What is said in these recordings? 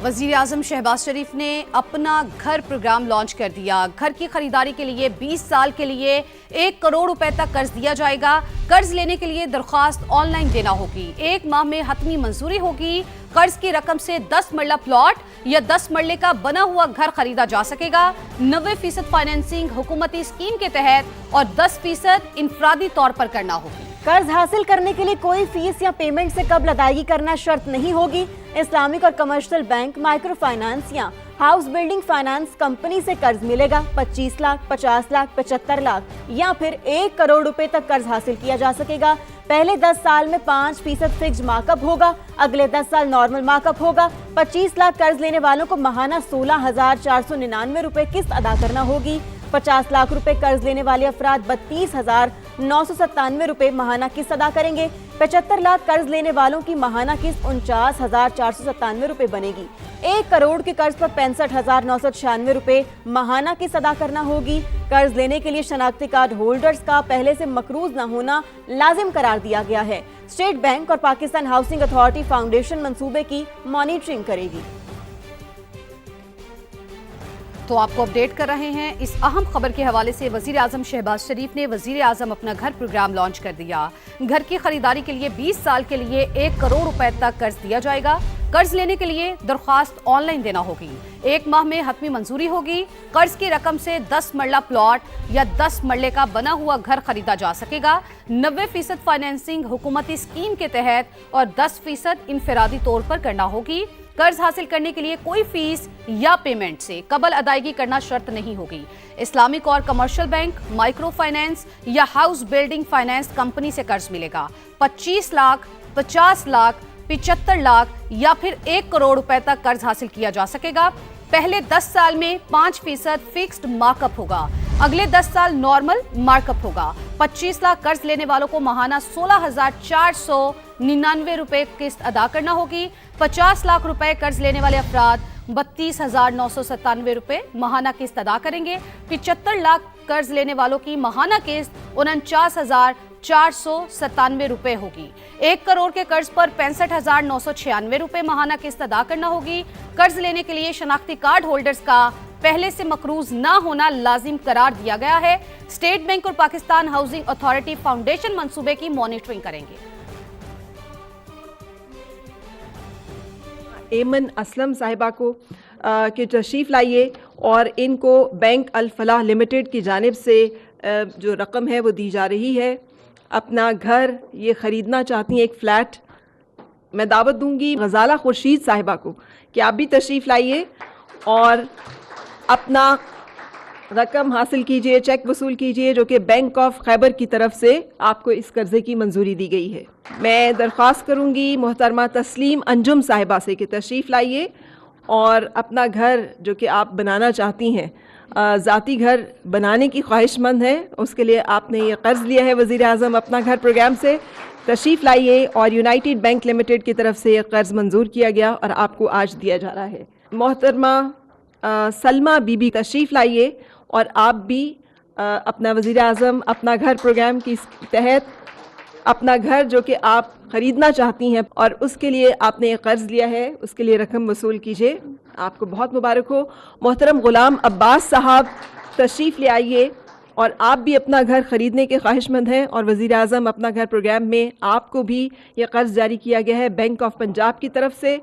वज़ीर आज़म शहबाज शरीफ ने अपना घर प्रोग्राम लॉन्च कर दिया। घर की खरीदारी के लिए 20 साल के लिए 1 करोड़ रुपए तक कर्ज दिया जाएगा। कर्ज लेने के लिए दरख्वास्त ऑनलाइन देना होगी। 1 माह में हतमी मंजूरी होगी। कर्ज की रकम से 10 मरला प्लॉट या 10 मरले का बना हुआ घर खरीदा जा सकेगा। 90% फाइनेंसिंग हुकूमती स्कीम के तहत और 10% इंफरादी तौर पर करना होगी। कर्ज हासिल करने के लिए कोई फीस या पेमेंट से कबल अदायगी करना शर्त नहीं होगी। इस्लामिक और कमर्शियल बैंक, माइक्रो फाइनेंस या हाउस बिल्डिंग फाइनेंस कंपनी से कर्ज मिलेगा। 25 लाख, 50 लाख, 75 लाख या फिर 1 करोड़ रुपए तक कर्ज हासिल किया जा सकेगा। पहले 10 साल में 5% फिक्स्ड मार्कअप होगा, अगले 10 साल नॉर्मल मार्कअप होगा। 25 लाख कर्ज लेने वालों को माहाना 16,499 रुपए किस्त अदा करना होगी। 50 लाख रुपए कर्ज लेने वाले अफराद 32,997 रुपए माहाना किस्त अदा करेंगे। 75 लाख कर्ज लेने वालों की माहाना किस्त 49,497 रुपए बनेगी। 1 करोड़ के कर्ज पर 65,996 रुपए माहाना किस्त अदा करना होगी। कर्ज लेने के लिए शनाख्ती कार्ड होल्डर्स का पहले से मकरूज न होना लाजिम करार दिया गया है। स्टेट बैंक और पाकिस्तान हाउसिंग अथॉरिटी फाउंडेशन मंसूबे की मॉनिटरिंग करेगी। तो आपको अपडेट कर रहे हैं इस अहम खबर के हवाले से। वज़ीर आज़म शहबाज शरीफ ने वज़ीर आज़म अपना घर प्रोग्राम लॉन्च कर दिया। घर की खरीदारी के लिए 20 साल के लिए 1 करोड़ रुपए तक कर्ज दिया जाएगा। कर्ज लेने के लिए दरख्वास्त ऑनलाइन देना होगी। 1 माह में हतमी मंजूरी होगी। कर्ज की रकम से 10 मरला प्लॉट या 10 मरले का बना हुआ घर खरीदा जा सकेगा। 90% फाइनेंसिंग हुकूमती स्कीम के तहत और 10% इंफरादी तौर पर करना होगी। कर्ज हासिल करने के लिए कोई फीस या पेमेंट से कबल अदायगी करना शर्त नहीं होगी। इस्लामिक और कमर्शियल बैंक, माइक्रो फाइनेंस या हाउस बिल्डिंग फाइनेंस कंपनी से कर्ज मिलेगा। 25 लाख, 50 लाख, 75 लाख या फिर 1 करोड़ रुपए तक कर्ज हासिल किया जा सकेगा। पहले 10 साल में 5% फिक्स्ड मार्कअप होगा, अगले 10 साल नॉर्मल मार्कअप होगा। 25 लाख कर्ज लेने वालों को माहाना 16,499 रुपए किस्त अदा करना होगी। 50 लाख रुपए कर्ज लेने वाले अफराद 32,997 रुपए माहाना किस्त अदा करेंगे। 75 लाख कर्ज लेने वालों की माहाना किस्त 49,497 रुपए होगी। 1 करोड़ के कर्ज पर 65,996 रुपए माहाना किस्त अदा करना होगी। कर्ज लेने के लिए शनाख्ती कार्ड होल्डर्स का पहले से मकरूज न होना लाजिम करार दिया गया है। स्टेट बैंक और पाकिस्तान हाउसिंग अथॉरिटी फाउंडेशन मंसूबे की मॉनिटरिंग करेंगे। एमन असलम साहिबा को कि तशरीफ़ लाइए और इनको बैंक अल फलाह लिमिटेड की जानिब से जो रकम है वो दी जा रही है। अपना घर ये ख़रीदना चाहती हैं, एक फ़्लैट। मैं दावत दूंगी गज़ाला खुर्शीद साहिबा को कि आप भी तशरीफ़ लाइए और अपना रकम हासिल कीजिए, चेक वसूल कीजिए, जो कि बैंक ऑफ खैबर की तरफ से आपको इस कर्ज़े की मंजूरी दी गई है। मैं दरख्वास्त करूंगी मोहतरमा तस्लीम अंजुम साहिबा से कि तशरीफ़ लाइए और अपना घर जो कि आप बनाना चाहती हैं, ज़ाती घर बनाने की ख्वाहिशमंद है, उसके लिए आपने ये कर्ज़ लिया है वज़ीर आज़म अपना घर प्रोग्राम से। तशरीफ़ लाइए और यूनाइटेड बैंक लिमिटेड की तरफ से ये कर्ज़ मंजूर किया गया और आपको आज दिया जा रहा है। मोहतरमा सलमा बीबी तशरीफ़ लाइए और आप भी अपना वज़ीर आज़म अपना घर प्रोग्राम के तहत अपना घर जो कि आप ख़रीदना चाहती हैं और उसके लिए आपने एक कर्ज़ लिया है, उसके लिए रकम वसूल कीजिए। आपको बहुत मुबारक हो। मोहतरम ग़ुलाम अब्बास साहब तशरीफ़ ले आइए और आप भी अपना घर ख़रीदने के ख्वाहिशमंद हैं और वज़ीर आज़म अपना घर प्रोग्राम में आपको भी ये कर्ज़ जारी किया गया है बैंक ऑफ पंजाब की तरफ से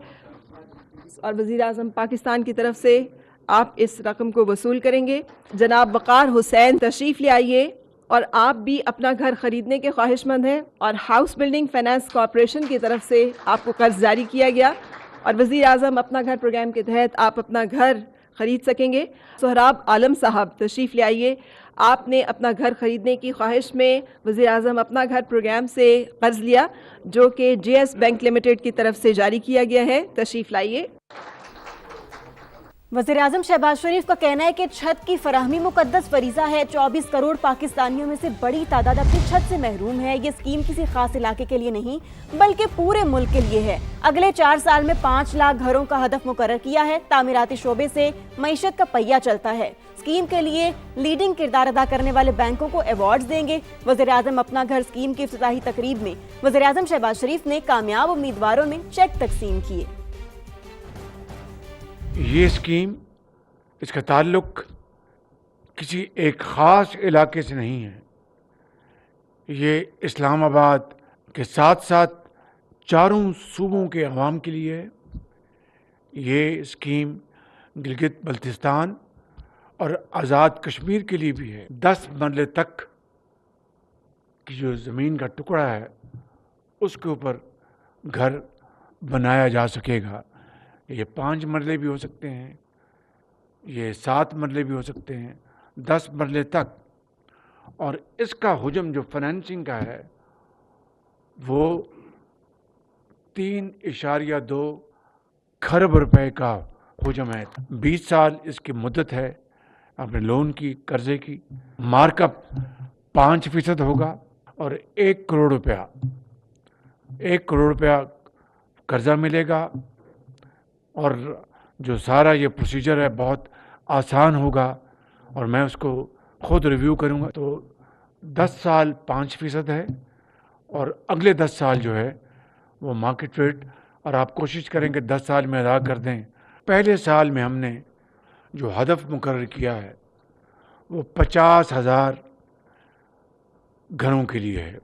और वज़ीर आज़म पाकिस्तान की तरफ से आप इस रकम को वसूल करेंगे। जनाब वक़ार हुसैन तशरीफ़ ले आइए और आप भी अपना घर ख़रीदने के ख्वाहिशमंद हैं और हाउस बिल्डिंग फाइनेंस कॉरपोरेशन की तरफ से आपको कर्ज़ जारी किया गया और वज़ीर आज़म अपना घर प्रोग्राम के तहत आप अपना घर ख़रीद सकेंगे। सोहराब आलम साहब तशरीफ़ ले आइए। आपने अपना घर ख़रीदने की ख्वाहिश में वज़ीर आज़म अपना घर प्रोग्राम से कर्ज़ लिया जो कि JS बैंक लिमिटेड की तरफ से जारी किया गया है। तशरीफ़ लाइए। वज़ीर आज़म शहबाज शरीफ का कहना है कि छत की फराहमी मुकद्दस फरीज़ा है। 24 करोड़ पाकिस्तानियों में से बड़ी तादाद अपनी छत से महरूम है। ये स्कीम किसी खास इलाके के लिए नहीं बल्कि पूरे मुल्क के लिए है। अगले 4 साल में 5 लाख घरों का हदफ मुकर्रर किया है। तामीराती शोबे से मईशत का पहिया चलता है। स्कीम के लिए लीडिंग किरदार अदा करने वाले बैंकों को अवार्ड्स देंगे। वज़ीर आज़म अपना घर स्कीम की इफ्तिताही तकरीब में वज़ीर आज़म शहबाज शरीफ ने कामयाब उम्मीदवारों में चेक तकसीम किए। یہ اسکیم اس کا تعلق کسی ایک خاص علاقے سے نہیں ہے. یہ اسلام آباد کے ساتھ ساتھ چاروں صوبوں کے عوام کے لیے ہے. یہ اسکیم گلگت بلتستان اور آزاد کشمیر کے لیے بھی ہے. 10 مرلے تک کی جو زمین کا ٹکڑا ہے اس کے اوپر گھر بنایا جا سکے گا. یہ 5 مرلے بھی ہو سکتے ہیں, یہ 7 مرلے بھی ہو سکتے ہیں, 10 مرلے تک. اور اس کا حجم جو فنانسنگ کا ہے وہ 3.2 کھرب روپے کا حجم ہے. 20 سال اس کی مدت ہے اپنے لون کی, قرضے کی. مارک اپ 5% ہوگا اور 1 کروڑ روپیہ قرضہ ملے گا. اور جو سارا یہ پروسیجر ہے بہت آسان ہوگا اور میں اس کو خود ریویو کروں گا. تو 10 سال 5% ہے اور اگلے 10 سال جو ہے وہ مارکیٹ ریٹ, اور آپ کوشش کریں کہ 10 سال میں ادا کر دیں. پہلے سال میں ہم نے جو ہدف مقرر کیا ہے وہ 50,000 گھروں کے لیے ہے,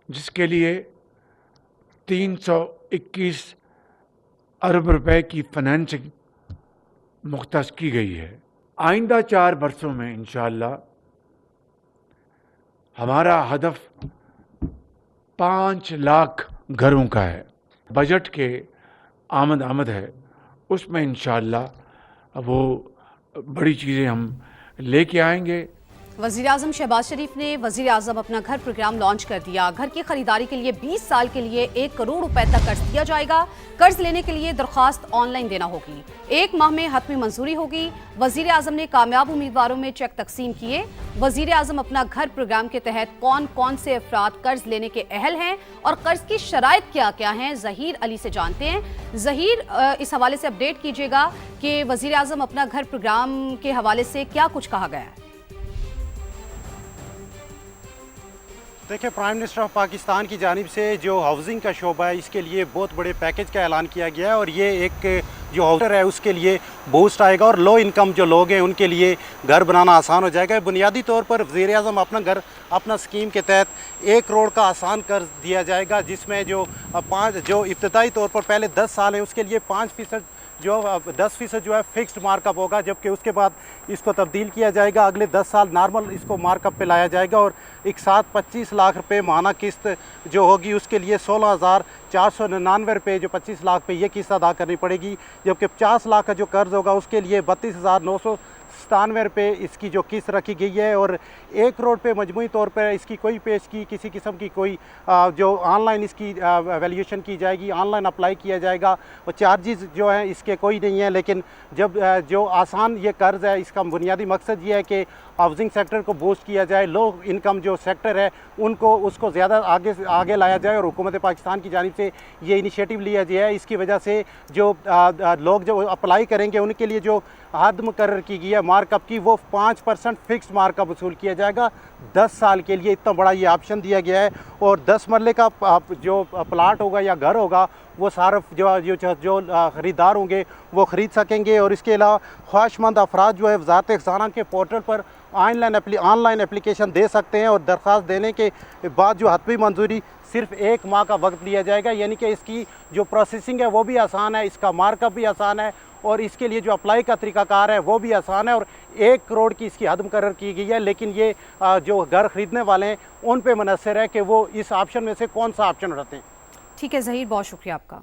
جس کے لیے 321 ارب روپے کی فنانسنگ مختص کی گئی ہے. آئندہ 4 برسوں میں انشاءاللہ ہمارا ہدف 5 لاکھ گھروں کا ہے. بجٹ کے آمد ہے, اس میں انشاءاللہ وہ بڑی چیزیں ہم لے کے آئیں گے. وزیراعظم شہباز شریف نے وزیر اعظم اپنا گھر پروگرام لانچ کر دیا. گھر کی خریداری کے لیے 20 سال کے لیے 1 کروڑ روپے تک قرض دیا جائے گا. قرض لینے کے لیے درخواست آن لائن دینا ہوگی. 1 ماہ میں حتمی منظوری ہوگی. وزیر اعظم نے کامیاب امیدواروں میں چیک تقسیم کیے. وزیر اعظم اپنا گھر پروگرام کے تحت کون کون سے افراد قرض لینے کے اہل ہیں اور قرض کی شرائط کیا کیا ہیں, ظہیر علی سے جانتے ہیں. ظہیر, اس حوالے سے اپڈیٹ کیجیے گا کہ وزیر اعظم اپنا گھر پروگرام کے حوالے سے کیا کچھ کہا گیا ہے. دیکھیں, پرائم منسٹر آف پاکستان کی جانب سے جو ہاؤسنگ کا شعبہ ہے اس کے لیے بہت بڑے پیکیج کا اعلان کیا گیا ہے, اور یہ ایک جو ہاؤسر ہے اس کے لیے بوسٹ آئے گا اور لو انکم جو لوگ ہیں ان کے لیے گھر بنانا آسان ہو جائے گا. بنیادی طور پر وزیر اعظم اپنا گھر اپنا اسکیم کے تحت 1 کروڑ کا آسان قرض دیا جائے گا, جس میں جو ابتدائی طور پر پہلے 10 سال ہیں اس کے لیے 5% 10% جو ہے فکسڈ مارک اپ ہوگا, جبکہ اس کے بعد اس کو تبدیل کیا جائے گا. اگلے 10 سال نارمل اس کو مارک اپ پہ لایا جائے گا, اور ایک ساتھ 25 لاکھ روپے ماہانہ قسط جو ہوگی اس کے لیے 16,499 روپے جو 25 لاکھ پہ یہ قسط ادا کرنی پڑے گی. جبکہ 50 لاکھ کا جو قرض ہوگا اس کے لیے 32,997 روپے اس کی جو قسط رکھی گئی ہے. اور 1 کروڑ پہ مجموعی طور پر اس کی کوئی پیش کی کسی قسم کی کوئی جو آن لائن اس کی ویلیویشن کی جائے گی, آن لائن اپلائی کیا جائے گا, اور چارجز جو ہیں اس کے کوئی نہیں ہیں. لیکن جب جو آسان یہ قرض ہے اس کا بنیادی مقصد یہ ہے کہ ہاؤسنگ سیکٹر کو بوسٹ کیا جائے, لو انکم جو سیکٹر ہے اس کو زیادہ آگے لایا جائے, اور حکومت پاکستان کی جانب سے یہ انیشیٹو لیا گیا ہے. اس کی وجہ سے جو لوگ جو اپلائی کریں گے ان کے لیے جو حد مقرر کی گئی ہے مارک اپ کی وہ 5% فکسڈ مارک اپ وصول کیا جائے گا 10 سال کے لیے. اتنا بڑا یہ آپشن دیا گیا ہے, اور 10 مرلے کا جو پلاٹ ہوگا یا گھر ہوگا وہ صارف جو خریدار ہوں گے وہ خرید سکیں گے. اور اس کے علاوہ خواہش مند افراد جو ہے وزارت خزانہ کے پورٹل پر آن لائن اپلیکیشن دے سکتے ہیں, اور درخواست دینے کے بعد جو حتمی منظوری صرف 1 ماہ کا وقت لیا جائے گا. یعنی کہ اس کی جو پروسیسنگ ہے وہ بھی آسان ہے, اس کا مارک اپ بھی آسان ہے, اور اس کے لیے جو اپلائی کا طریقہ کار ہے وہ بھی آسان ہے. اور 1 کروڑ کی اس کی حد مقرر کی گئی ہے. لیکن یہ جو گھر خریدنے والے ہیں ان پہ منحصر ہے کہ وہ اس آپشن میں سے کون سا آپشن اٹھاتے ہیں. ٹھیک ہے ظہیر, بہت شکریہ آپ کا.